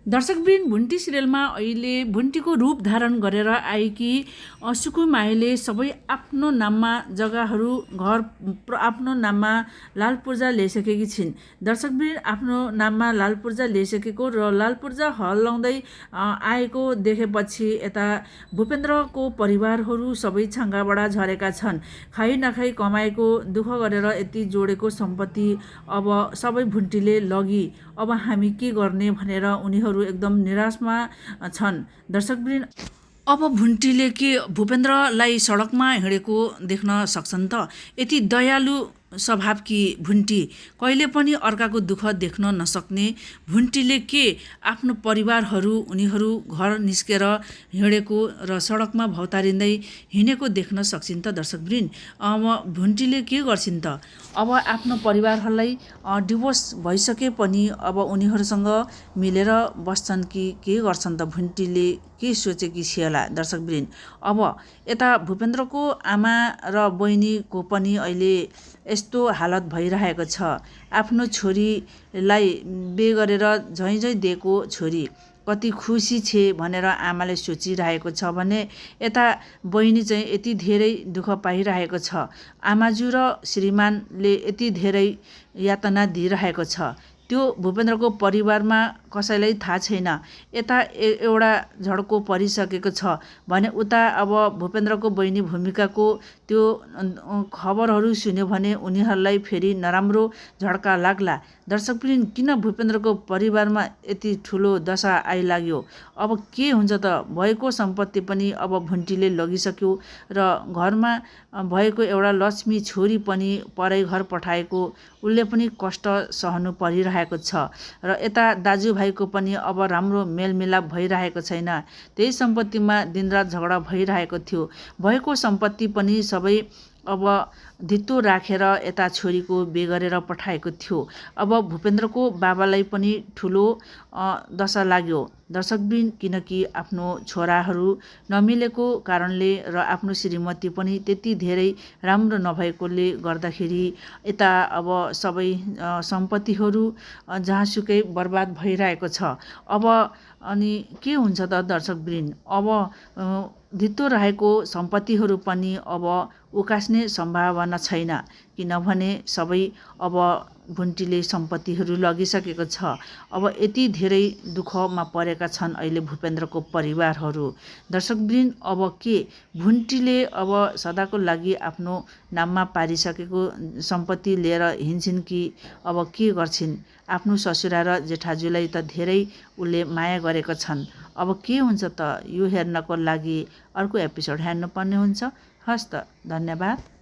दर्शकवृन्द, भुन्टी सिरियलमा अहिले भुन्टीको रूप धारण गरेर आएकी सुकुमायाले सबै आफ्नो नाममा जग्गाहरू घर आफ्नो नाममा लाल पूर्जा ल्याइसकेकी छिन्। दर्शकवृन्द, आफ्नो नाममा लाल पूर्जा ल्याइसकेको र लाल पूर्जा हल्लाउँदै आएको देखेपछि यता भूपेन्द्रको परिवारहरू सबै छाङ्गाबाट झरेका छन्। खाइ नखाइ कमाएको दुःख गरेर यति जोडेको सम्पत्ति अब सबै भुन्टीले लगी। अब हामी के गर्ने भनेर उनीहरू एकदम निराशमा छन्। दर्शकवृन्द, अब भुन्टीले के भूपेन्द्रलाई सडकमा हिँडेको देख्न सक्छन् त? यति दयालु स्वभावकी भुन्टी, कहिले पनि अर्काको दुःख देख्न नसक्ने भुन्टीले के आफ्नो परिवारहरू उनीहरू घर निस्केर हिँडेको र सडकमा भौतारिँदै हिँडेको देख्न सक्छिन् त? दर्शकवृन्द, अब भुन्टीले के गर्छिन् त? अब आफ्नो परिवारहरूलाई डिभोर्स भइसके पनि अब उनीहरूसँग मिलेर बस्छन् कि के गर्छन् त? भुन्टीले के सोचेकी छिएला? दर्शकवृन्द, अब यता भूपेन्द्रको आमा र बहिनीको पनि अहिले यस्तो हालत भइरहेको छ। आफ्नो छोरीलाई बिहे गरेर झैँ दिएको छोरी कति खुसी छे भनेर आमाले सोचिरहेको छ भने यता बहिनी चाहिँ यति धेरै दुःख पाइरहेको छ। आमाजु र श्रीमानले यति धेरै यातना दिइरहेको छ। त्यो भूपेन्द्रको परिवारमा कसैलाई थाहा छैन। यता एउटा झड्को परिसकेको छ भने उता अब भूपेन्द्रको बहिनी भूमिकाको त्यो खबरहरू सुन्यो भने उनीहरूलाई फेरि नराम्रो झड्का लाग्ला। दर्शकवृन्द, किन भूपेन्द्रको परिवारमा यति ठुलो दशा आइलाग्यो? अब के हुन्छ त? भएको सम्पत्ति पनि अब भुन्टीले लगिसक्यो र घरमा भएको एउटा लक्ष्मी छोरी पनि परै घर पठाएको उसले पनि कष्ट सहनु परिरहेको छ र यता दाजुभाइको पनि अब राम्रो मेलमिलाप भइरहेको छैन। त्यही सम्पत्तिमा दिनरात झगडा भइरहेको थियो। भएको सम्पत्ति पनि सबै अब धित्तो राखेर यता छोरीको बिहे गरेर पठाएको थियो। अब भूपेन्द्रको बाबालाई पनि ठुलो दशा लाग्यो। दर्शकवृन्द, किनकि आफ्नो छोराहरू नमिलेको कारणले र आफ्नो श्रीमती पनि त्यति धेरै राम्रो नभएकोले गर्दाखेरि यता अब सबै सम्पत्तिहरू जहाँसुकै बर्बाद भइरहेको छ। अब अनि के हुन्छ त? दर्शकवृन्द, अब धित्तो रहेको सम्पत्तिहरू पनि अब उकास्ने सम्भावना छैन, किनभने सबै अब भुन्टीले सम्पत्तिहरू लगिसकेको छ। अब यति धेरै दुःखमा परेका छन् अहिले भूपेन्द्रको परिवारहरू। दर्शकवृन्द, अब के भुन्टीले अब सदाको लागि आफ्नो नाममा पारिसकेको सम्पत्ति लिएर हिँड्छिन् कि अब के गर्छिन्? आफ्नो ससुरा र जेठाजुलाई त धेरै उसले माया गरेका छन्। अब के हुन्छ त? यो हेर्नको लागि अर्को एपिसोड हेर्नुपर्ने हुन्छ। हस् त, धन्यवाद।